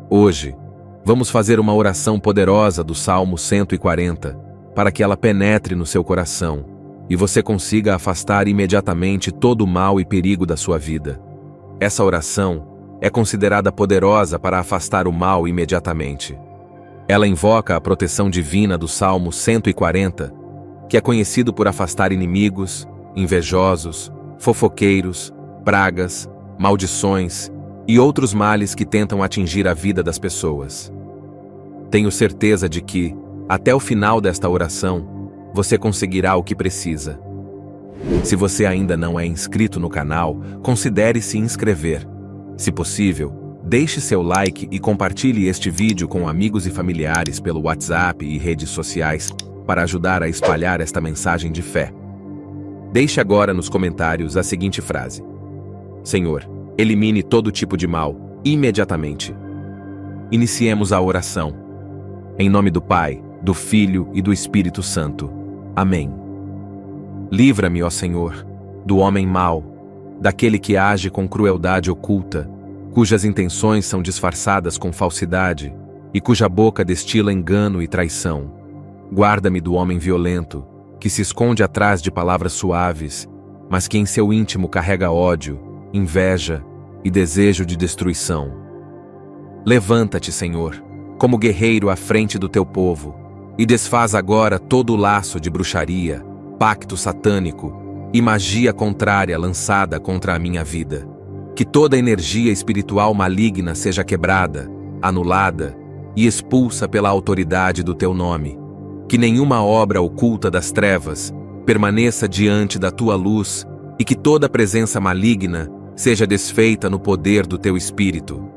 Hoje, vamos fazer uma oração poderosa do Salmo 140, para que ela penetre no seu coração e você consiga afastar imediatamente todo o mal e perigo da sua vida. Essa oração é considerada poderosa para afastar o mal imediatamente. Ela invoca a proteção divina do Salmo 140, que é conhecido por afastar inimigos, invejosos, fofoqueiros, pragas, maldições e outros males que tentam atingir a vida das pessoas. Tenho certeza de que, até o final desta oração, você conseguirá o que precisa. Se você ainda não é inscrito no canal, considere se inscrever. Se possível, deixe seu like e compartilhe este vídeo com amigos e familiares pelo WhatsApp e redes sociais para ajudar a espalhar esta mensagem de fé. Deixe agora nos comentários a seguinte frase: Senhor, elimine todo tipo de mal, imediatamente. Iniciemos a oração. Em nome do Pai, do Filho e do Espírito Santo. Amém. Livra-me, ó Senhor, do homem mau, daquele que age com crueldade oculta, cujas intenções são disfarçadas com falsidade e cuja boca destila engano e traição. Guarda-me do homem violento, que se esconde atrás de palavras suaves, mas que em seu íntimo carrega ódio, inveja e desejo de destruição. Levanta-te, Senhor, como guerreiro à frente do teu povo, e desfaz agora todo o laço de bruxaria, pacto satânico e magia contrária lançada contra a minha vida. Que toda energia espiritual maligna seja quebrada, anulada e expulsa pela autoridade do teu nome. Que nenhuma obra oculta das trevas permaneça diante da tua luz e que toda presença maligna seja desfeita no poder do teu Espírito.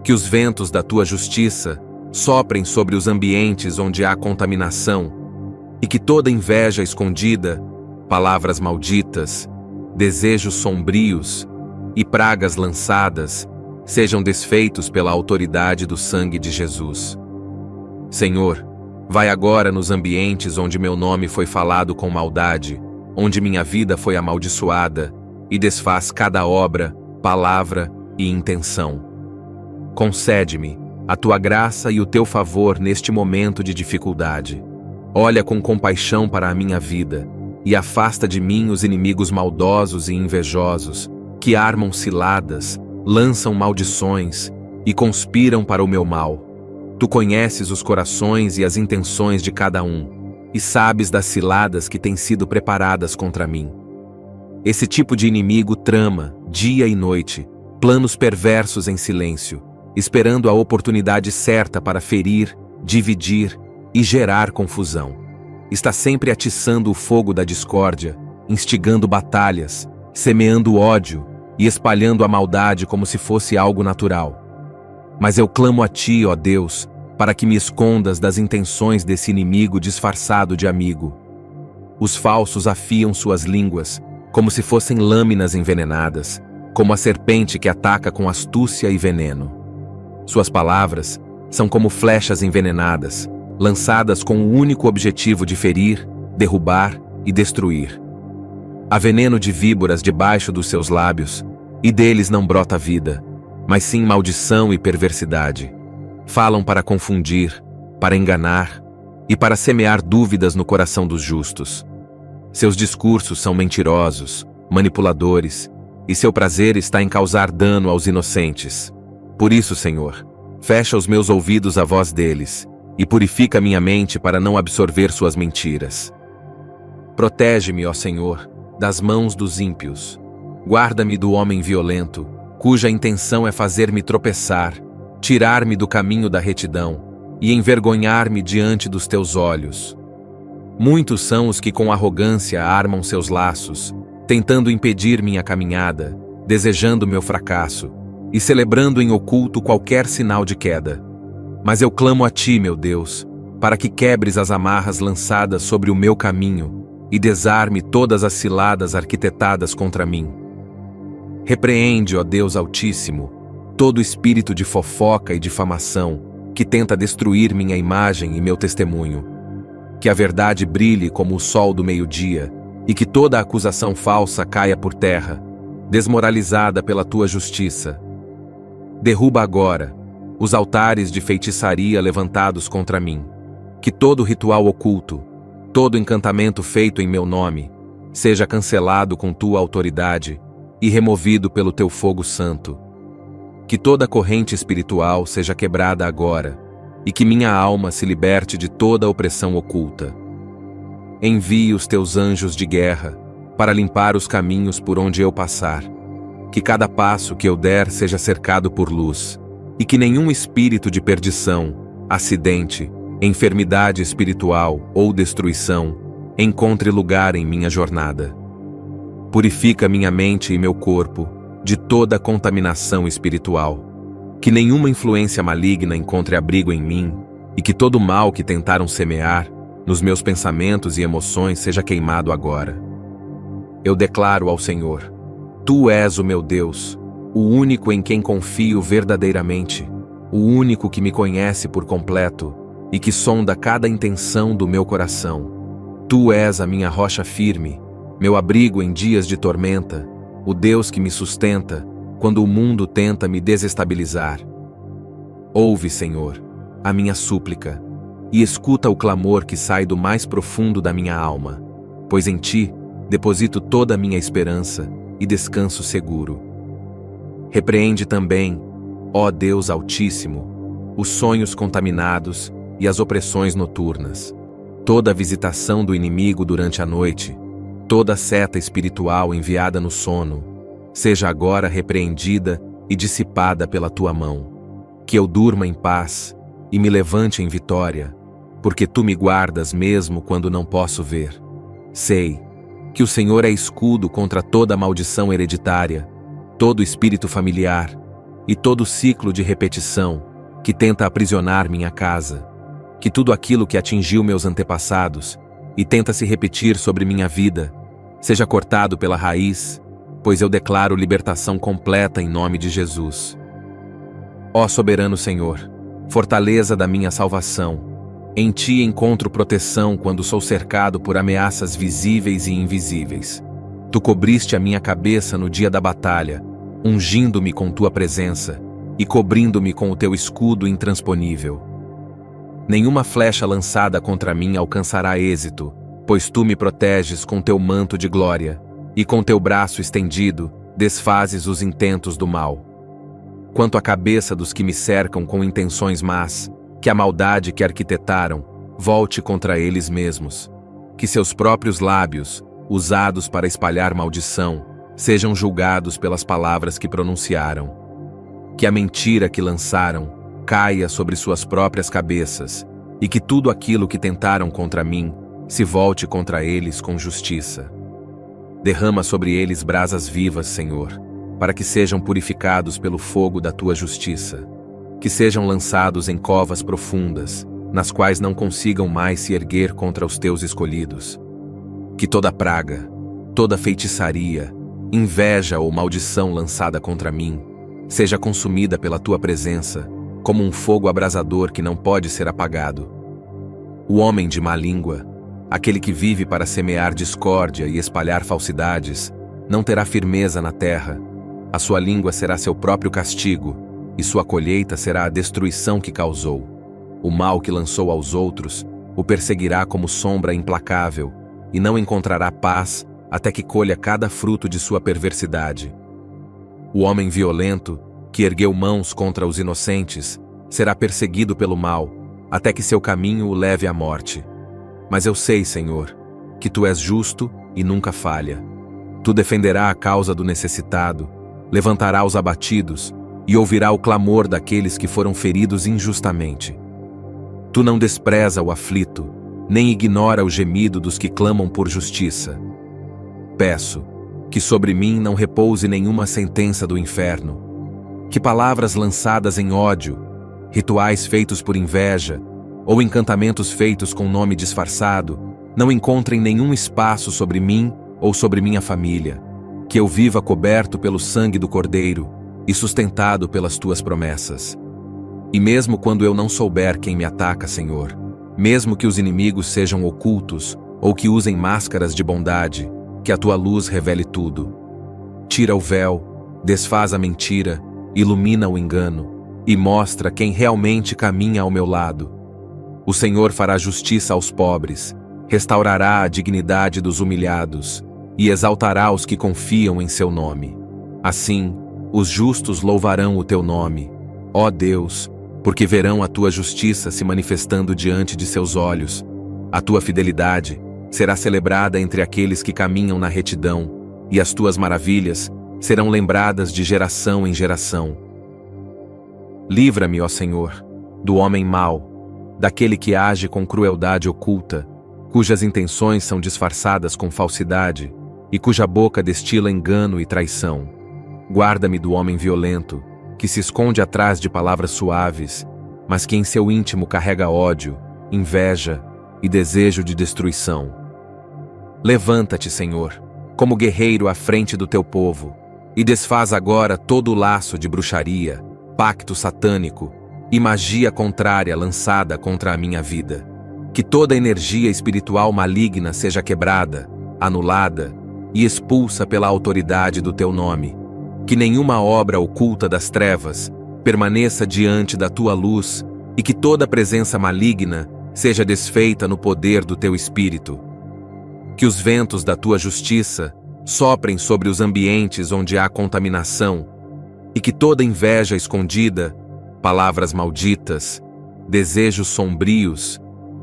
Que os ventos da tua justiça soprem sobre os ambientes onde há contaminação e que toda inveja escondida, palavras malditas, desejos sombrios e pragas lançadas sejam desfeitos pela autoridade do sangue de Jesus. Senhor, vai agora nos ambientes onde meu nome foi falado com maldade, onde minha vida foi amaldiçoada, e desfaz cada obra, palavra e intenção. Concede-me a tua graça e o teu favor neste momento de dificuldade. Olha com compaixão para a minha vida e afasta de mim os inimigos maldosos e invejosos, que armam ciladas, lançam maldições e conspiram para o meu mal. Tu conheces os corações e as intenções de cada um, e sabes das ciladas que têm sido preparadas contra mim. Esse tipo de inimigo trama, dia e noite, planos perversos em silêncio, esperando a oportunidade certa para ferir, dividir e gerar confusão. Está sempre atiçando o fogo da discórdia, instigando batalhas, semeando ódio e espalhando a maldade como se fosse algo natural. Mas eu clamo a ti, ó Deus, para que me escondas das intenções desse inimigo disfarçado de amigo. Os falsos afiam suas línguas, como se fossem lâminas envenenadas, como a serpente que ataca com astúcia e veneno. Suas palavras são como flechas envenenadas, lançadas com o único objetivo de ferir, derrubar e destruir. Há veneno de víboras debaixo dos seus lábios, e deles não brota vida, mas sim maldição e perversidade. Falam para confundir, para enganar e para semear dúvidas no coração dos justos. Seus discursos são mentirosos, manipuladores, e seu prazer está em causar dano aos inocentes. Por isso, Senhor, fecha os meus ouvidos à voz deles e purifica minha mente para não absorver suas mentiras. Protege-me, ó Senhor, das mãos dos ímpios. Guarda-me do homem violento, cuja intenção é fazer-me tropeçar, tirar-me do caminho da retidão e envergonhar-me diante dos teus olhos. Muitos são os que com arrogância armam seus laços, tentando impedir minha caminhada, desejando meu fracasso e celebrando em oculto qualquer sinal de queda. Mas eu clamo a ti, meu Deus, para que quebres as amarras lançadas sobre o meu caminho e desarme todas as ciladas arquitetadas contra mim. Repreende, ó Deus Altíssimo, todo espírito de fofoca e difamação que tenta destruir minha imagem e meu testemunho. Que a verdade brilhe como o sol do meio-dia e que toda acusação falsa caia por terra, desmoralizada pela tua justiça. Derruba agora, os altares de feitiçaria levantados contra mim. Que todo ritual oculto, todo encantamento feito em meu nome, seja cancelado com tua autoridade e removido pelo teu fogo santo. Que toda corrente espiritual seja quebrada agora, e que minha alma se liberte de toda opressão oculta. Envie os teus anjos de guerra para limpar os caminhos por onde eu passar. Que cada passo que eu der seja cercado por luz, e que nenhum espírito de perdição, acidente, enfermidade espiritual ou destruição encontre lugar em minha jornada. Purifica minha mente e meu corpo de toda contaminação espiritual. Que nenhuma influência maligna encontre abrigo em mim, e que todo mal que tentaram semear nos meus pensamentos e emoções seja queimado agora. Eu declaro ao Senhor: Tu és o meu Deus, o único em quem confio verdadeiramente, o único que me conhece por completo e que sonda cada intenção do meu coração. Tu és a minha rocha firme, meu abrigo em dias de tormenta, o Deus que me sustenta quando o mundo tenta me desestabilizar. Ouve, Senhor, a minha súplica, e escuta o clamor que sai do mais profundo da minha alma, pois em Ti deposito toda a minha esperança e descanso seguro. Repreende também, ó Deus Altíssimo, os sonhos contaminados e as opressões noturnas, toda a visitação do inimigo durante a noite, toda seta espiritual enviada no sono, seja agora repreendida e dissipada pela Tua mão. Que eu durma em paz e me levante em vitória, porque Tu me guardas mesmo quando não posso ver. Sei que o Senhor é escudo contra toda maldição hereditária, todo espírito familiar e todo ciclo de repetição que tenta aprisionar minha casa. Que tudo aquilo que atingiu meus antepassados e tenta se repetir sobre minha vida seja cortado pela raiz, pois eu declaro libertação completa em nome de Jesus. Ó soberano Senhor, fortaleza da minha salvação, em Ti encontro proteção quando sou cercado por ameaças visíveis e invisíveis. Tu cobriste a minha cabeça no dia da batalha, ungindo-me com Tua presença e cobrindo-me com o Teu escudo intransponível. Nenhuma flecha lançada contra mim alcançará êxito, pois Tu me proteges com Teu manto de glória, e com Teu braço estendido, desfazes os intentos do mal. Quanto à cabeça dos que me cercam com intenções más, que a maldade que arquitetaram volte contra eles mesmos. Que seus próprios lábios, usados para espalhar maldição, sejam julgados pelas palavras que pronunciaram. Que a mentira que lançaram caia sobre suas próprias cabeças, e que tudo aquilo que tentaram contra mim se volte contra eles com justiça. Derrama sobre eles brasas vivas, Senhor, para que sejam purificados pelo fogo da Tua justiça. Que sejam lançados em covas profundas, nas quais não consigam mais se erguer contra os Teus escolhidos. Que toda praga, toda feitiçaria, inveja ou maldição lançada contra mim seja consumida pela Tua presença, como um fogo abrasador que não pode ser apagado. O homem de má língua, aquele que vive para semear discórdia e espalhar falsidades, não terá firmeza na terra. A sua língua será seu próprio castigo, e sua colheita será a destruição que causou. O mal que lançou aos outros o perseguirá como sombra implacável, e não encontrará paz até que colha cada fruto de sua perversidade. O homem violento, que ergueu mãos contra os inocentes, será perseguido pelo mal, até que seu caminho o leve à morte. Mas eu sei, Senhor, que Tu és justo e nunca falha. Tu defenderá a causa do necessitado, levantará os abatidos e ouvirá o clamor daqueles que foram feridos injustamente. Tu não despreza o aflito, nem ignora o gemido dos que clamam por justiça. Peço que sobre mim não repouse nenhuma sentença do inferno, que palavras lançadas em ódio, rituais feitos por inveja, ou encantamentos feitos com nome disfarçado, não encontrem nenhum espaço sobre mim ou sobre minha família, que eu viva coberto pelo sangue do Cordeiro e sustentado pelas Tuas promessas. E mesmo quando eu não souber quem me ataca, Senhor, mesmo que os inimigos sejam ocultos ou que usem máscaras de bondade, que a Tua luz revele tudo. Tira o véu, desfaz a mentira, ilumina o engano, e mostra quem realmente caminha ao meu lado. O Senhor fará justiça aos pobres, restaurará a dignidade dos humilhados e exaltará os que confiam em seu nome. Assim, os justos louvarão o teu nome, ó Deus, porque verão a tua justiça se manifestando diante de seus olhos. A tua fidelidade será celebrada entre aqueles que caminham na retidão, e as tuas maravilhas serão lembradas de geração em geração. Livra-me, ó Senhor, do homem mau, daquele que age com crueldade oculta, cujas intenções são disfarçadas com falsidade e cuja boca destila engano e traição. Guarda-me do homem violento, que se esconde atrás de palavras suaves, mas que em seu íntimo carrega ódio, inveja e desejo de destruição. Levanta-te, Senhor, como guerreiro à frente do teu povo, e desfaz agora todo o laço de bruxaria, pacto satânico e magia contrária lançada contra a minha vida. Que toda energia espiritual maligna seja quebrada, anulada e expulsa pela autoridade do teu nome. Que nenhuma obra oculta das trevas permaneça diante da tua luz e que toda presença maligna seja desfeita no poder do teu Espírito. Que os ventos da tua justiça soprem sobre os ambientes onde há contaminação e que toda inveja escondida, palavras malditas, desejos sombrios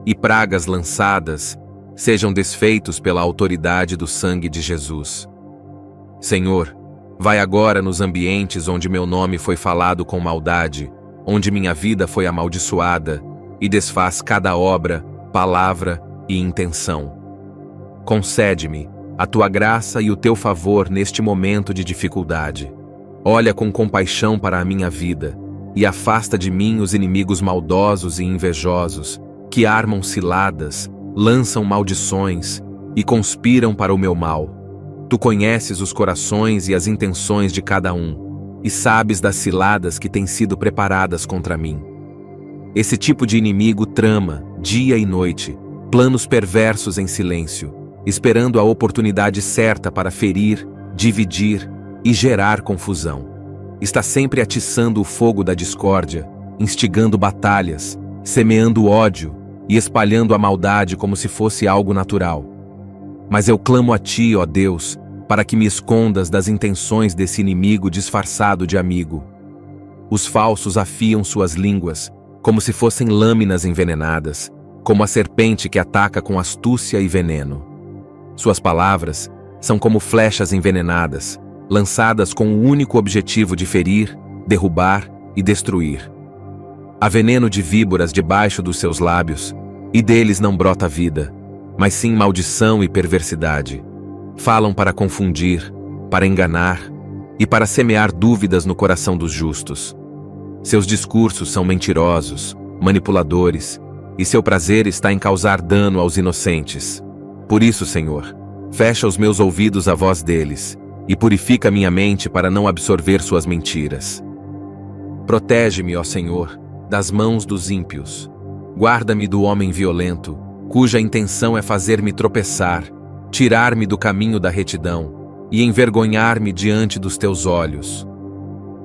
e pragas lançadas sejam desfeitos pela autoridade do sangue de Jesus. Senhor, vai agora nos ambientes onde meu nome foi falado com maldade, onde minha vida foi amaldiçoada, e desfaz cada obra, palavra e intenção. Concede-me a tua graça e o teu favor neste momento de dificuldade. Olha com compaixão para a minha vida e afasta de mim os inimigos maldosos e invejosos, que armam ciladas, lançam maldições e conspiram para o meu mal. Tu conheces os corações e as intenções de cada um, e sabes das ciladas que têm sido preparadas contra mim. Esse tipo de inimigo trama, dia e noite, planos perversos em silêncio, esperando a oportunidade certa para ferir, dividir e gerar confusão. Está sempre atiçando o fogo da discórdia, instigando batalhas, semeando ódio e espalhando a maldade como se fosse algo natural. Mas eu clamo a ti, ó Deus, para que me escondas das intenções desse inimigo disfarçado de amigo. Os falsos afiam suas línguas, como se fossem lâminas envenenadas, como a serpente que ataca com astúcia e veneno. Suas palavras são como flechas envenenadas, lançadas com o único objetivo de ferir, derrubar e destruir. Há veneno de víboras debaixo dos seus lábios, e deles não brota vida, mas sim maldição e perversidade. Falam para confundir, para enganar e para semear dúvidas no coração dos justos. Seus discursos são mentirosos, manipuladores, e seu prazer está em causar dano aos inocentes. Por isso, Senhor, fecha os meus ouvidos à voz deles e purifica minha mente para não absorver suas mentiras. Protege-me, ó Senhor, das mãos dos ímpios. Guarda-me do homem violento, cuja intenção é fazer-me tropeçar, tirar-me do caminho da retidão e envergonhar-me diante dos teus olhos.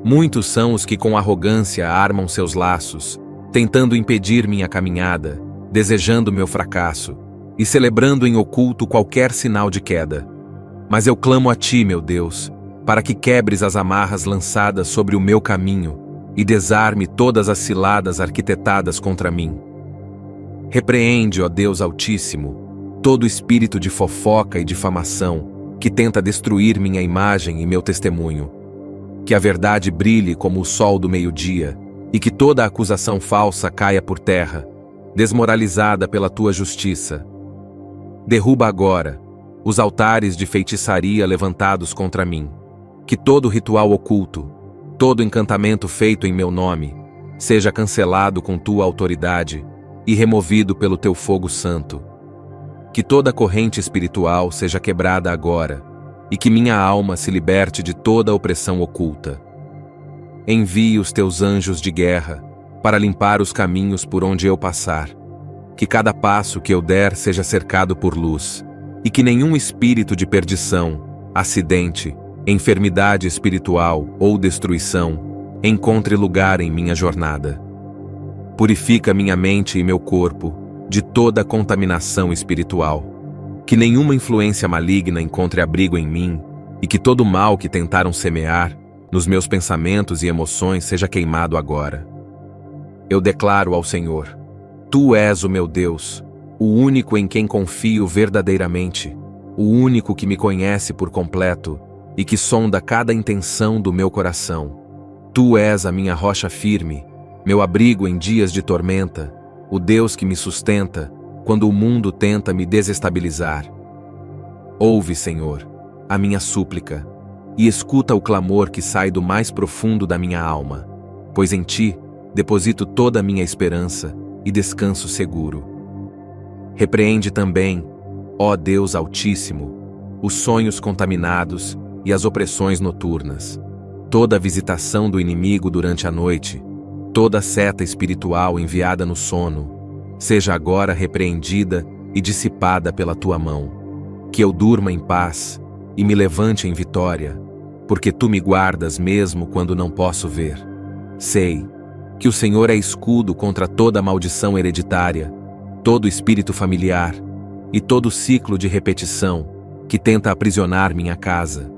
Muitos são os que com arrogância armam seus laços, tentando impedir minha caminhada, desejando meu fracasso e celebrando em oculto qualquer sinal de queda. Mas eu clamo a ti, meu Deus, para que quebres as amarras lançadas sobre o meu caminho e desarme todas as ciladas arquitetadas contra mim. Repreende, ó Deus Altíssimo, todo espírito de fofoca e difamação que tenta destruir minha imagem e meu testemunho. Que a verdade brilhe como o sol do meio-dia e que toda acusação falsa caia por terra, desmoralizada pela tua justiça. Derruba agora os altares de feitiçaria levantados contra mim. Que todo ritual oculto, todo encantamento feito em meu nome, seja cancelado com tua autoridade e removido pelo teu fogo santo. Que toda corrente espiritual seja quebrada agora, e que minha alma se liberte de toda a opressão oculta. Envie os teus anjos de guerra para limpar os caminhos por onde eu passar. Que cada passo que eu der seja cercado por luz, e que nenhum espírito de perdição, acidente, enfermidade espiritual ou destruição encontre lugar em minha jornada. Purifica minha mente e meu corpo de toda contaminação espiritual. Que nenhuma influência maligna encontre abrigo em mim e que todo mal que tentaram semear nos meus pensamentos e emoções seja queimado agora. Eu declaro ao Senhor: Tu és o meu Deus, o único em quem confio verdadeiramente, o único que me conhece por completo e que sonda cada intenção do meu coração. Tu és a minha rocha firme, meu abrigo em dias de tormenta, o Deus que me sustenta quando o mundo tenta me desestabilizar. Ouve, Senhor, a minha súplica e escuta o clamor que sai do mais profundo da minha alma, pois em Ti deposito toda a minha esperança e descanso seguro. Repreende também, ó Deus Altíssimo, os sonhos contaminados e as opressões noturnas, toda a visitação do inimigo durante a noite, toda seta espiritual enviada no sono, seja agora repreendida e dissipada pela Tua mão. Que eu durma em paz e me levante em vitória, porque Tu me guardas mesmo quando não posso ver. Sei que o Senhor é escudo contra toda maldição hereditária, todo espírito familiar e todo ciclo de repetição que tenta aprisionar minha casa.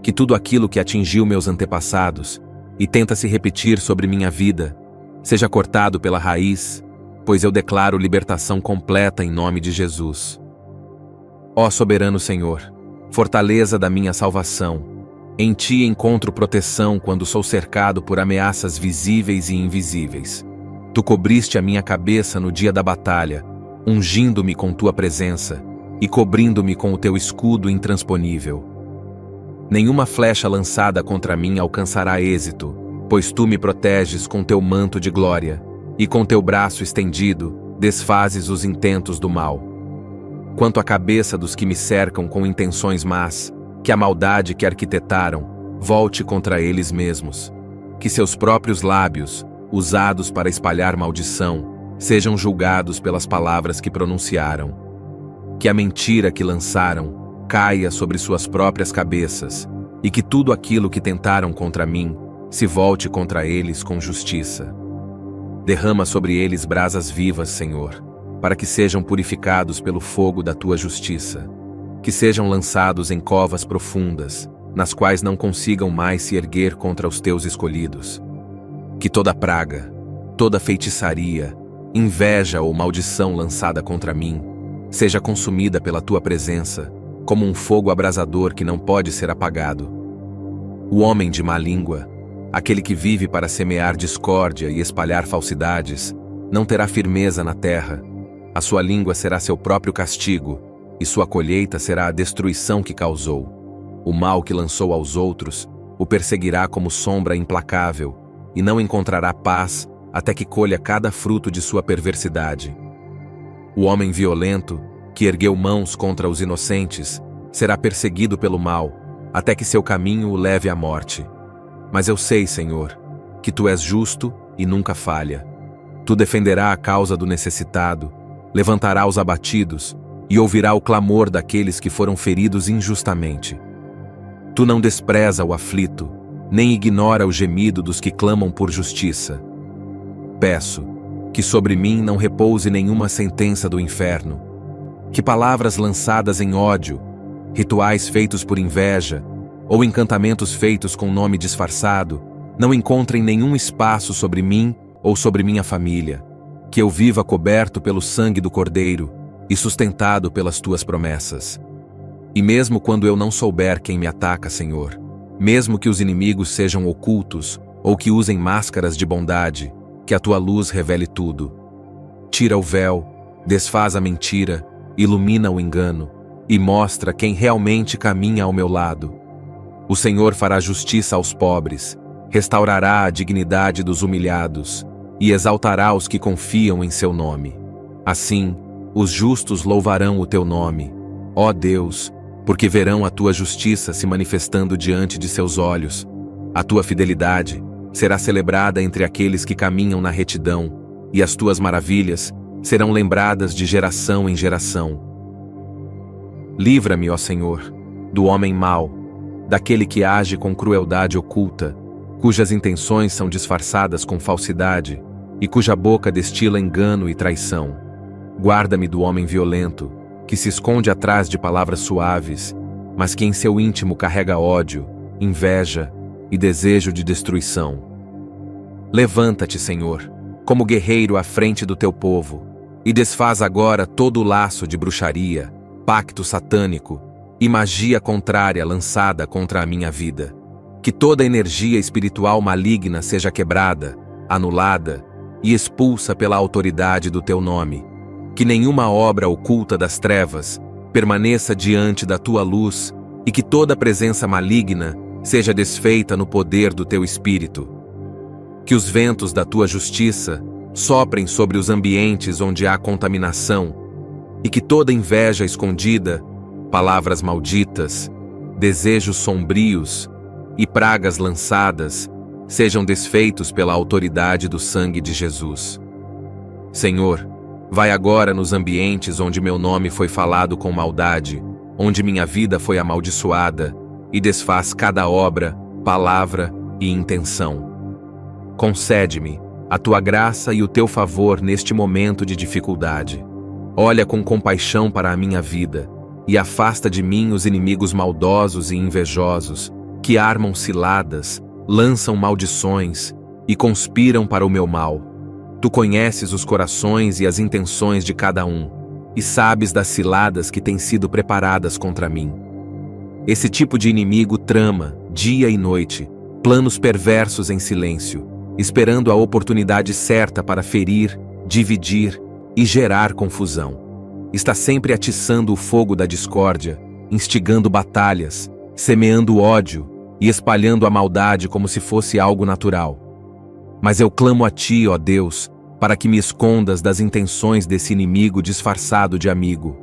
Que tudo aquilo que atingiu meus antepassados e tenta se repetir sobre minha vida seja cortado pela raiz, pois eu declaro libertação completa em nome de Jesus. Ó soberano Senhor, fortaleza da minha salvação, em Ti encontro proteção quando sou cercado por ameaças visíveis e invisíveis. Tu cobriste a minha cabeça no dia da batalha, ungindo-me com Tua presença e cobrindo-me com o Teu escudo intransponível. Nenhuma flecha lançada contra mim alcançará êxito, pois Tu me proteges com Teu manto de glória, e com Teu braço estendido, desfazes os intentos do mal. Quanto à cabeça dos que me cercam com intenções más, que a maldade que arquitetaram volte contra eles mesmos. Que seus próprios lábios, usados para espalhar maldição, sejam julgados pelas palavras que pronunciaram. Que a mentira que lançaram caia sobre suas próprias cabeças, e que tudo aquilo que tentaram contra mim se volte contra eles com justiça. Derrama sobre eles brasas vivas, Senhor, para que sejam purificados pelo fogo da Tua justiça. Que sejam lançados em covas profundas, nas quais não consigam mais se erguer contra os Teus escolhidos. Que toda praga, toda feitiçaria, inveja ou maldição lançada contra mim seja consumida pela Tua presença, como um fogo abrasador que não pode ser apagado. O homem de má língua, aquele que vive para semear discórdia e espalhar falsidades, não terá firmeza na terra. A sua língua será seu próprio castigo, e sua colheita será a destruição que causou. O mal que lançou aos outros o perseguirá como sombra implacável, e não encontrará paz até que colha cada fruto de sua perversidade. O homem violento, que ergueu mãos contra os inocentes, será perseguido pelo mal, até que seu caminho o leve à morte. Mas eu sei, Senhor, que Tu és justo e nunca falha. Tu defenderá a causa do necessitado, levantará os abatidos e ouvirá o clamor daqueles que foram feridos injustamente. Tu não despreza o aflito, nem ignora o gemido dos que clamam por justiça. Peço que sobre mim não repouse nenhuma sentença do inferno, que palavras lançadas em ódio, rituais feitos por inveja, ou encantamentos feitos com nome disfarçado, não encontrem nenhum espaço sobre mim ou sobre minha família, que eu viva coberto pelo sangue do Cordeiro e sustentado pelas Tuas promessas. E mesmo quando eu não souber quem me ataca, Senhor, mesmo que os inimigos sejam ocultos ou que usem máscaras de bondade, que a Tua luz revele tudo. Tira o véu, desfaz a mentira, ilumina o engano e mostra quem realmente caminha ao meu lado. O Senhor fará justiça aos pobres, restaurará a dignidade dos humilhados e exaltará os que confiam em Seu nome. Assim, os justos louvarão o Teu nome, ó Deus, porque verão a Tua justiça se manifestando diante de seus olhos. A Tua fidelidade será celebrada entre aqueles que caminham na retidão, e as Tuas maravilhas serão lembradas de geração em geração. Livra-me, ó Senhor, do homem mau, daquele que age com crueldade oculta, cujas intenções são disfarçadas com falsidade e cuja boca destila engano e traição. Guarda-me do homem violento, que se esconde atrás de palavras suaves, mas que em seu íntimo carrega ódio, inveja e desejo de destruição. Levanta-te, Senhor, como guerreiro à frente do teu povo, e desfaz agora todo o laço de bruxaria, pacto satânico e magia contrária lançada contra a minha vida. Que toda energia espiritual maligna seja quebrada, anulada e expulsa pela autoridade do teu nome. Que nenhuma obra oculta das trevas permaneça diante da tua luz e que toda presença maligna seja desfeita no poder do teu Espírito. Que os ventos da tua justiça soprem sobre os ambientes onde há contaminação e que toda inveja escondida, palavras malditas, desejos sombrios e pragas lançadas sejam desfeitos pela autoridade do sangue de Jesus. Senhor, vai agora nos ambientes onde meu nome foi falado com maldade, onde minha vida foi amaldiçoada, e desfaz cada obra, palavra e intenção. Concede-me a tua graça e o teu favor neste momento de dificuldade. Olha com compaixão para a minha vida e afasta de mim os inimigos maldosos e invejosos que armam ciladas, lançam maldições e conspiram para o meu mal. Tu conheces os corações e as intenções de cada um, e sabes das ciladas que têm sido preparadas contra mim. Esse tipo de inimigo trama, dia e noite, planos perversos em silêncio, esperando a oportunidade certa para ferir, dividir e gerar confusão. Está sempre atiçando o fogo da discórdia, instigando batalhas, semeando ódio e espalhando a maldade como se fosse algo natural. Mas eu clamo a ti, ó Deus, para que me escondas das intenções desse inimigo disfarçado de amigo.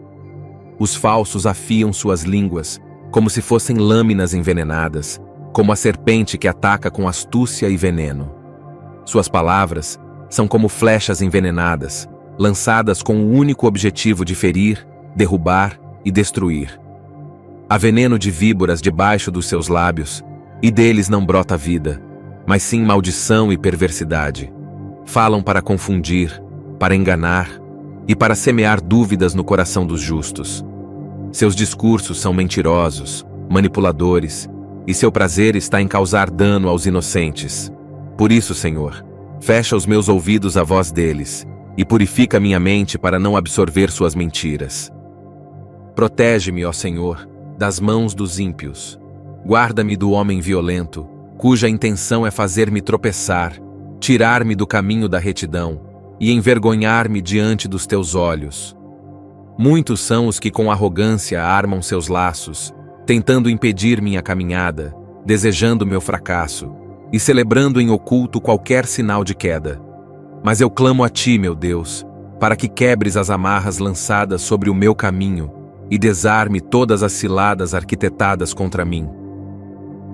Os falsos afiam suas línguas, como se fossem lâminas envenenadas, como a serpente que ataca com astúcia e veneno. Suas palavras são como flechas envenenadas, lançadas com o único objetivo de ferir, derrubar e destruir. Há veneno de víboras debaixo dos seus lábios, e deles não brota vida, mas sim maldição e perversidade. Falam para confundir, para enganar e para semear dúvidas no coração dos justos. Seus discursos são mentirosos, manipuladores, e seu prazer está em causar dano aos inocentes. Por isso, Senhor, fecha os meus ouvidos à voz deles e purifica minha mente para não absorver suas mentiras. Protege-me, ó Senhor, das mãos dos ímpios. Guarda-me do homem violento, cuja intenção é fazer-me tropeçar, tirar-me do caminho da retidão e envergonhar-me diante dos teus olhos. Muitos são os que com arrogância armam seus laços, tentando impedir minha caminhada, desejando meu fracasso e celebrando em oculto qualquer sinal de queda. Mas eu clamo a ti, meu Deus, para que quebres as amarras lançadas sobre o meu caminho e desarme todas as ciladas arquitetadas contra mim.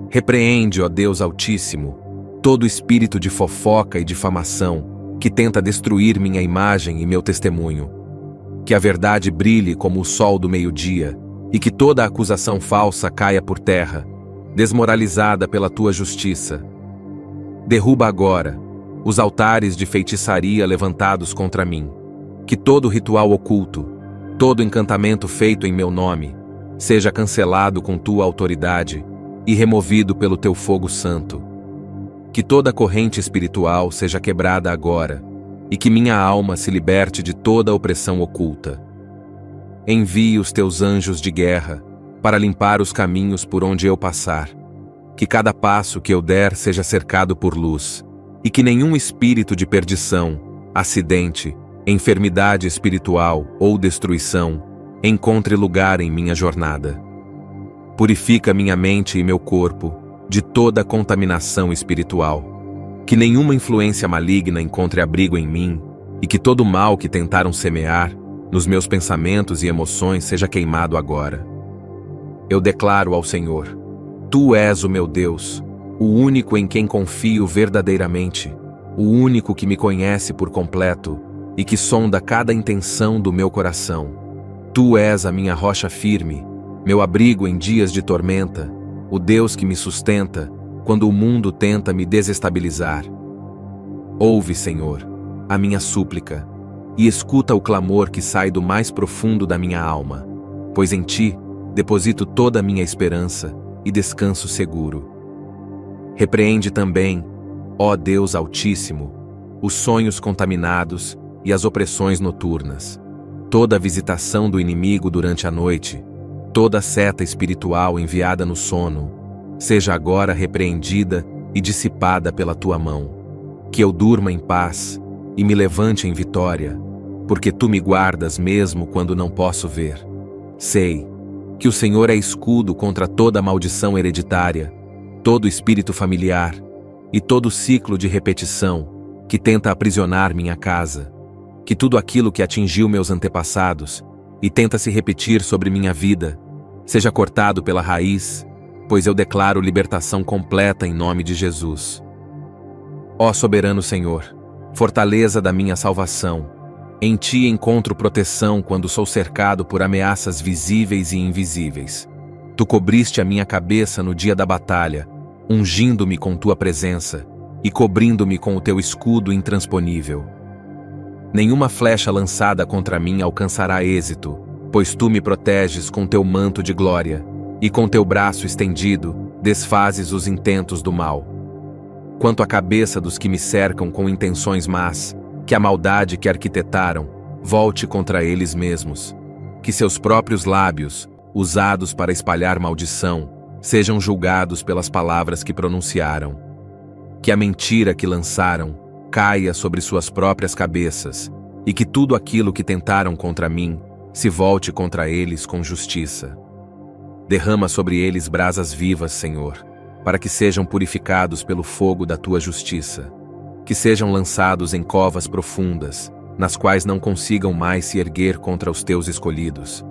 Repreende, ó Deus Altíssimo, todo espírito de fofoca e difamação que tenta destruir minha imagem e meu testemunho. Que a verdade brilhe como o sol do meio-dia e que toda acusação falsa caia por terra, desmoralizada pela tua justiça. Derruba agora os altares de feitiçaria levantados contra mim. Que todo ritual oculto, todo encantamento feito em meu nome, seja cancelado com tua autoridade e removido pelo teu fogo santo. Que toda corrente espiritual seja quebrada agora, e que minha alma se liberte de toda opressão oculta. Envie os teus anjos de guerra para limpar os caminhos por onde eu passar. Que cada passo que eu der seja cercado por luz, e que nenhum espírito de perdição, acidente, enfermidade espiritual ou destruição encontre lugar em minha jornada. Purifica minha mente e meu corpo de toda contaminação espiritual. Que nenhuma influência maligna encontre abrigo em mim e que todo mal que tentaram semear nos meus pensamentos e emoções seja queimado agora. Eu declaro ao Senhor: Tu és o meu Deus, o único em quem confio verdadeiramente, o único que me conhece por completo e que sonda cada intenção do meu coração. Tu és a minha rocha firme, meu abrigo em dias de tormenta, o Deus que me sustenta quando o mundo tenta me desestabilizar. Ouve, Senhor, a minha súplica, e escuta o clamor que sai do mais profundo da minha alma, pois em Ti deposito toda a minha esperança e descanso seguro. Repreende também, ó Deus Altíssimo, os sonhos contaminados e as opressões noturnas, toda a visitação do inimigo durante a noite, toda seta espiritual enviada no sono, seja agora repreendida e dissipada pela Tua mão. Que eu durma em paz e me levante em vitória, porque Tu me guardas mesmo quando não posso ver. Sei que o Senhor é escudo contra toda maldição hereditária, todo espírito familiar e todo ciclo de repetição que tenta aprisionar minha casa, que tudo aquilo que atingiu meus antepassados e tenta se repetir sobre minha vida, seja cortado pela raiz, pois eu declaro libertação completa em nome de Jesus. Ó soberano Senhor, fortaleza da minha salvação, em Ti encontro proteção quando sou cercado por ameaças visíveis e invisíveis. Tu cobriste a minha cabeça no dia da batalha, ungindo-me com Tua presença e cobrindo-me com o Teu escudo intransponível. Nenhuma flecha lançada contra mim alcançará êxito, pois Tu me proteges com Teu manto de glória, e com Teu braço estendido, desfazes os intentos do mal. Quanto à cabeça dos que me cercam com intenções más, que a maldade que arquitetaram volte contra eles mesmos. Que seus próprios lábios, usados para espalhar maldição, sejam julgados pelas palavras que pronunciaram. Que a mentira que lançaram caia sobre suas próprias cabeças, e que tudo aquilo que tentaram contra mim se volte contra eles com justiça. Derrama sobre eles brasas vivas, Senhor, para que sejam purificados pelo fogo da Tua justiça. Que sejam lançados em covas profundas, nas quais não consigam mais se erguer contra os Teus escolhidos.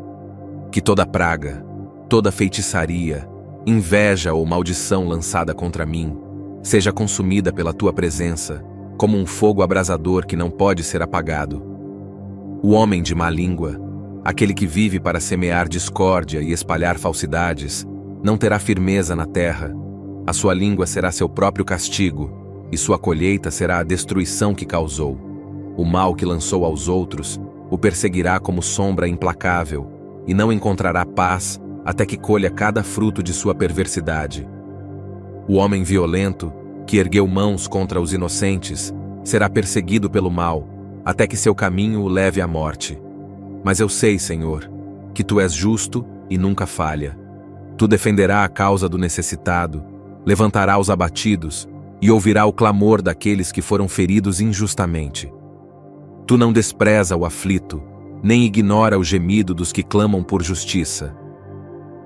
Que toda praga, toda feitiçaria, inveja ou maldição lançada contra mim, seja consumida pela Tua presença, como um fogo abrasador que não pode ser apagado. O homem de má língua, aquele que vive para semear discórdia e espalhar falsidades, não terá firmeza na terra. A sua língua será seu próprio castigo, e sua colheita será a destruição que causou. O mal que lançou aos outros o perseguirá como sombra implacável, e não encontrará paz até que colha cada fruto de sua perversidade. O homem violento, que ergueu mãos contra os inocentes, será perseguido pelo mal, até que seu caminho o leve à morte. Mas eu sei, Senhor, que Tu és justo e nunca falha. Tu defenderá a causa do necessitado, levantará os abatidos e ouvirá o clamor daqueles que foram feridos injustamente. Tu não despreza o aflito, nem ignora o gemido dos que clamam por justiça.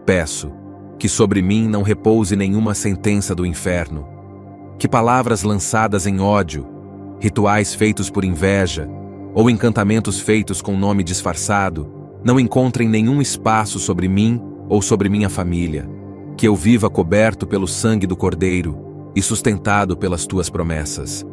Peço que sobre mim não repouse nenhuma sentença do inferno, que palavras lançadas em ódio, rituais feitos por inveja, ou encantamentos feitos com nome disfarçado, não encontrem nenhum espaço sobre mim ou sobre minha família, que eu viva coberto pelo sangue do Cordeiro e sustentado pelas Tuas promessas.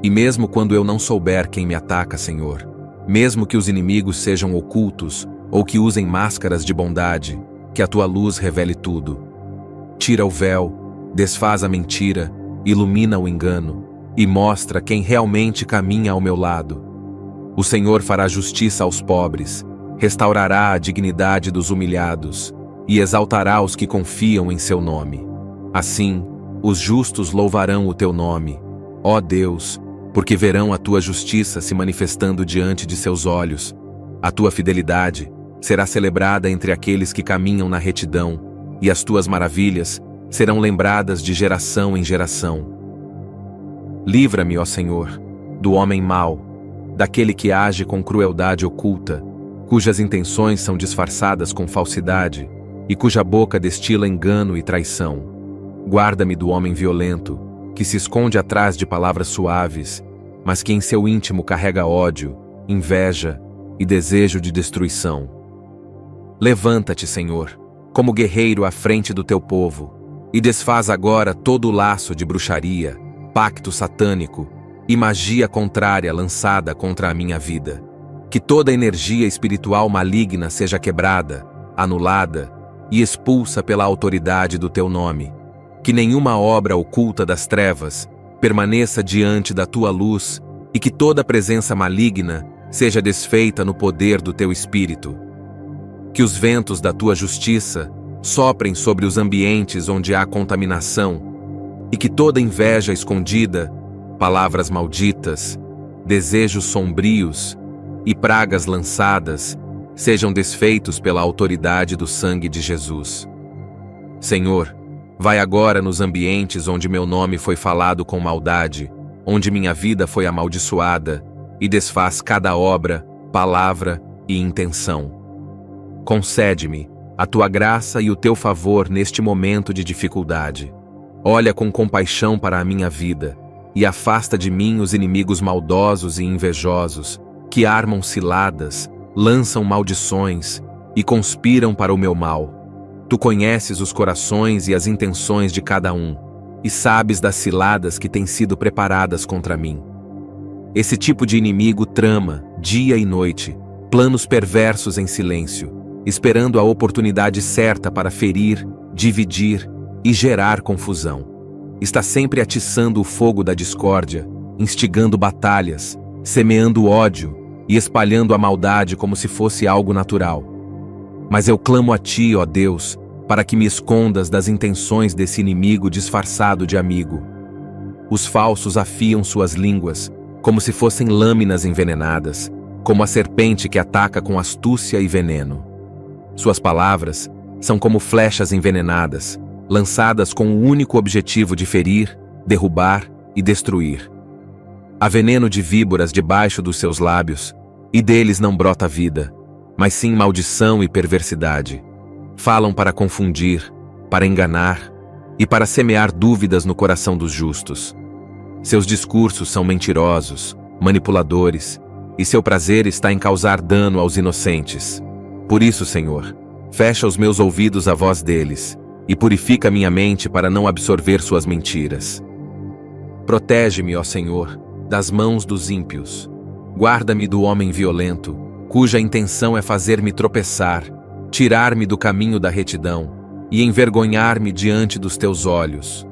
E mesmo quando eu não souber quem me ataca, Senhor, mesmo que os inimigos sejam ocultos ou que usem máscaras de bondade, que a Tua luz revele tudo. Tira o véu, desfaz a mentira, ilumina o engano e mostra quem realmente caminha ao meu lado. O Senhor fará justiça aos pobres, restaurará a dignidade dos humilhados e exaltará os que confiam em Seu nome. Assim, os justos louvarão o Teu nome, ó Deus, porque verão a Tua justiça se manifestando diante de seus olhos. A Tua fidelidade será celebrada entre aqueles que caminham na retidão, e as Tuas maravilhas serão lembradas de geração em geração. Livra-me, ó Senhor, do homem mau, daquele que age com crueldade oculta, cujas intenções são disfarçadas com falsidade, e cuja boca destila engano e traição. Guarda-me do homem violento, que se esconde atrás de palavras suaves, mas que em seu íntimo carrega ódio, inveja e desejo de destruição. Levanta-te, Senhor, como guerreiro à frente do Teu povo, e desfaz agora todo o laço de bruxaria, pacto satânico e magia contrária lançada contra a minha vida. Que toda energia espiritual maligna seja quebrada, anulada e expulsa pela autoridade do Teu nome. Que nenhuma obra oculta das trevas permaneça diante da tua luz e que toda presença maligna seja desfeita no poder do teu Espírito. Que os ventos da tua justiça soprem sobre os ambientes onde há contaminação e que toda inveja escondida, palavras malditas, desejos sombrios e pragas lançadas sejam desfeitos pela autoridade do sangue de Jesus. Senhor, vai agora nos ambientes onde meu nome foi falado com maldade, onde minha vida foi amaldiçoada, e desfaz cada obra, palavra e intenção. Concede-me a tua graça e o teu favor neste momento de dificuldade. Olha com compaixão para a minha vida e afasta de mim os inimigos maldosos e invejosos que armam ciladas, lançam maldições e conspiram para o meu mal. Tu conheces os corações e as intenções de cada um e sabes das ciladas que têm sido preparadas contra mim. Esse tipo de inimigo trama, dia e noite, planos perversos em silêncio, esperando a oportunidade certa para ferir, dividir e gerar confusão. Está sempre atiçando o fogo da discórdia, instigando batalhas, semeando ódio e espalhando a maldade como se fosse algo natural. Mas eu clamo a ti, ó Deus, para que me escondas das intenções desse inimigo disfarçado de amigo. Os falsos afiam suas línguas, como se fossem lâminas envenenadas, como a serpente que ataca com astúcia e veneno. Suas palavras são como flechas envenenadas, lançadas com o único objetivo de ferir, derrubar e destruir. Há veneno de víboras debaixo dos seus lábios, e deles não brota vida, mas sim maldição e perversidade. Falam para confundir, para enganar e para semear dúvidas no coração dos justos. Seus discursos são mentirosos, manipuladores, e seu prazer está em causar dano aos inocentes. Por isso, Senhor, fecha os meus ouvidos à voz deles e purifica minha mente para não absorver suas mentiras. Protege-me, ó Senhor, das mãos dos ímpios. Guarda-me do homem violento, cuja intenção é fazer-me tropeçar, tirar-me do caminho da retidão e envergonhar-me diante dos teus olhos.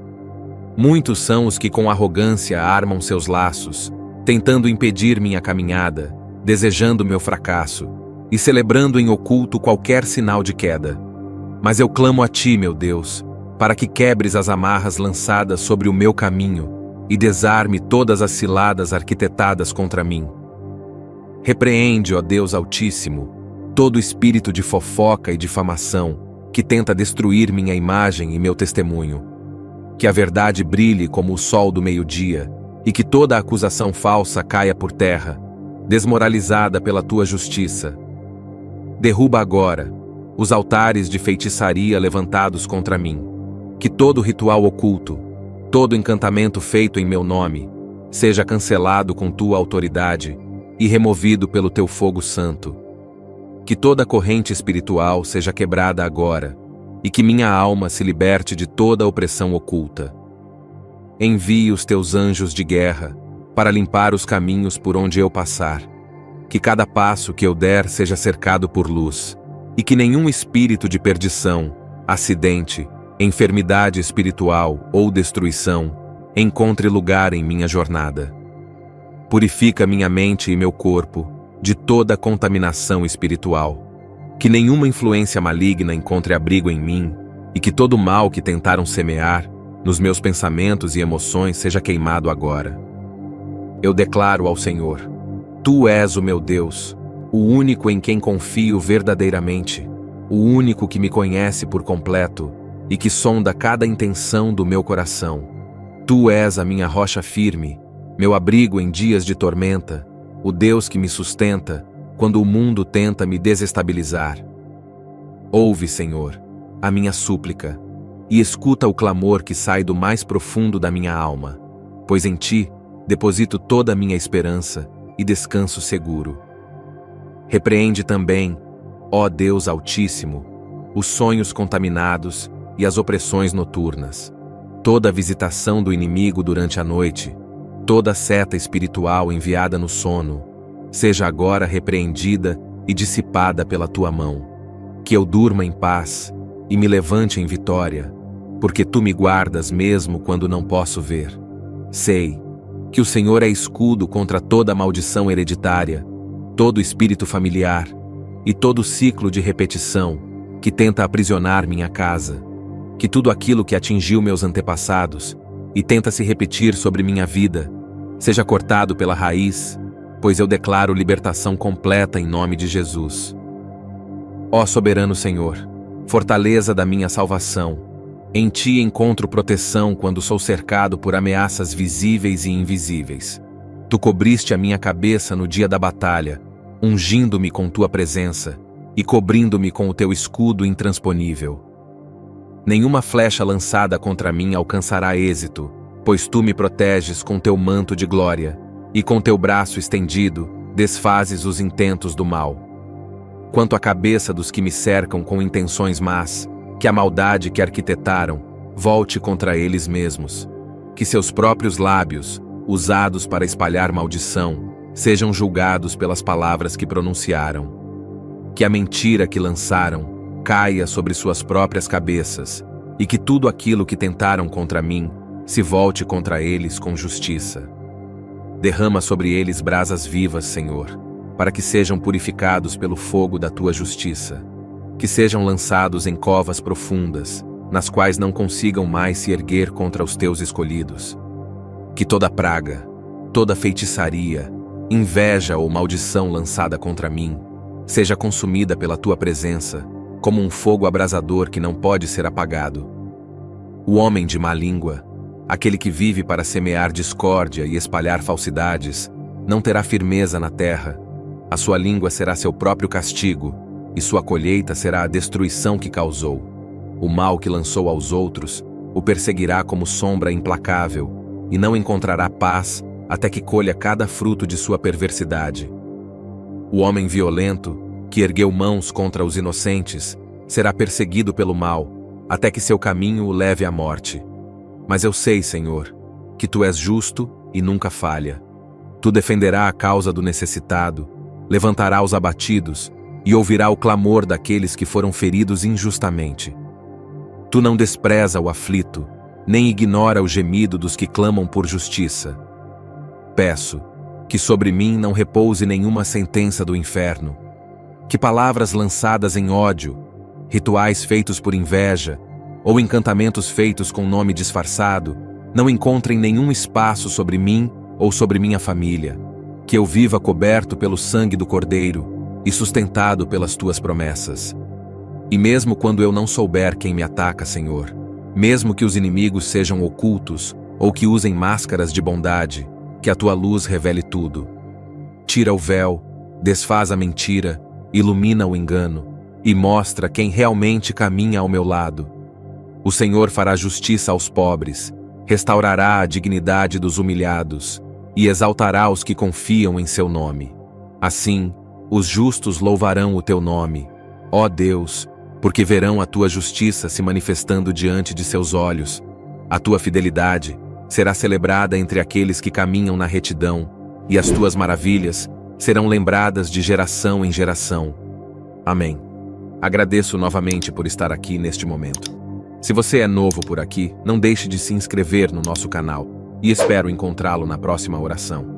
Muitos são os que com arrogância armam seus laços, tentando impedir minha caminhada, desejando meu fracasso e celebrando em oculto qualquer sinal de queda. Mas eu clamo a ti, meu Deus, para que quebres as amarras lançadas sobre o meu caminho e desarme todas as ciladas arquitetadas contra mim. Repreende, ó Deus Altíssimo, todo espírito de fofoca e difamação que tenta destruir minha imagem e meu testemunho. Que a verdade brilhe como o sol do meio-dia e que toda acusação falsa caia por terra, desmoralizada pela tua justiça. Derruba agora os altares de feitiçaria levantados contra mim. Que todo ritual oculto, todo encantamento feito em meu nome, seja cancelado com tua autoridade e removido pelo teu fogo santo. Que toda corrente espiritual seja quebrada agora, e que minha alma se liberte de toda opressão oculta. Envie os teus anjos de guerra para limpar os caminhos por onde eu passar. Que cada passo que eu der seja cercado por luz, e que nenhum espírito de perdição, acidente, enfermidade espiritual ou destruição encontre lugar em minha jornada. Purifica minha mente e meu corpo de toda contaminação espiritual. Que nenhuma influência maligna encontre abrigo em mim e que todo mal que tentaram semear nos meus pensamentos e emoções seja queimado agora. Eu declaro ao Senhor: Tu és o meu Deus, o único em quem confio verdadeiramente, o único que me conhece por completo e que sonda cada intenção do meu coração. Tu és a minha rocha firme, meu abrigo em dias de tormenta, o Deus que me sustenta quando o mundo tenta me desestabilizar. Ouve, Senhor, a minha súplica e escuta o clamor que sai do mais profundo da minha alma, pois em Ti deposito toda a minha esperança e descanso seguro. Repreende também, ó Deus Altíssimo, os sonhos contaminados e as opressões noturnas, toda a visitação do inimigo durante a noite, toda seta espiritual enviada no sono, seja agora repreendida e dissipada pela Tua mão. Que eu durma em paz e me levante em vitória, porque tu me guardas mesmo quando não posso ver. Sei que o Senhor é escudo contra toda maldição hereditária, todo espírito familiar e todo ciclo de repetição que tenta aprisionar minha casa, que tudo aquilo que atingiu meus antepassados e tenta se repetir sobre minha vida seja cortado pela raiz, pois eu declaro libertação completa em nome de Jesus. Ó soberano Senhor, fortaleza da minha salvação, em Ti encontro proteção quando sou cercado por ameaças visíveis e invisíveis. Tu cobriste a minha cabeça no dia da batalha, ungindo-me com Tua presença e cobrindo-me com o Teu escudo intransponível. Nenhuma flecha lançada contra mim alcançará êxito, pois Tu me proteges com Teu manto de glória, e com Teu braço estendido, desfazes os intentos do mal. Quanto à cabeça dos que me cercam com intenções más, que a maldade que arquitetaram volte contra eles mesmos. Que seus próprios lábios, usados para espalhar maldição, sejam julgados pelas palavras que pronunciaram. Que a mentira que lançaram caia sobre suas próprias cabeças, e que tudo aquilo que tentaram contra mim se volte contra eles com justiça. Derrama sobre eles brasas vivas, Senhor, para que sejam purificados pelo fogo da Tua justiça. Que sejam lançados em covas profundas, nas quais não consigam mais se erguer contra os Teus escolhidos. Que toda praga, toda feitiçaria, inveja ou maldição lançada contra mim seja consumida pela Tua presença, como um fogo abrasador que não pode ser apagado. O homem de má língua, aquele que vive para semear discórdia e espalhar falsidades, não terá firmeza na terra. A sua língua será seu próprio castigo, e sua colheita será a destruição que causou. O mal que lançou aos outros o perseguirá como sombra implacável, e não encontrará paz até que colha cada fruto de sua perversidade. O homem violento, que ergueu mãos contra os inocentes, será perseguido pelo mal, até que seu caminho o leve à morte. Mas eu sei, Senhor, que Tu és justo e nunca falha. Tu defenderá a causa do necessitado, levantará os abatidos e ouvirá o clamor daqueles que foram feridos injustamente. Tu não despreza o aflito, nem ignora o gemido dos que clamam por justiça. Peço que sobre mim não repouse nenhuma sentença do inferno, que palavras lançadas em ódio, rituais feitos por inveja, ou encantamentos feitos com nome disfarçado, não encontrem nenhum espaço sobre mim ou sobre minha família, que eu viva coberto pelo sangue do Cordeiro e sustentado pelas Tuas promessas. E mesmo quando eu não souber quem me ataca, Senhor, mesmo que os inimigos sejam ocultos ou que usem máscaras de bondade, que a Tua luz revele tudo. Tira o véu, desfaz a mentira, ilumina o engano e mostra quem realmente caminha ao meu lado. O Senhor fará justiça aos pobres, restaurará a dignidade dos humilhados e exaltará os que confiam em Seu nome. Assim, os justos louvarão o Teu nome, ó Deus, porque verão a Tua justiça se manifestando diante de seus olhos. A Tua fidelidade será celebrada entre aqueles que caminham na retidão, e as Tuas maravilhas serão lembradas de geração em geração. Amém. Agradeço novamente por estar aqui neste momento. Se você é novo por aqui, não deixe de se inscrever no nosso canal, e espero encontrá-lo na próxima oração.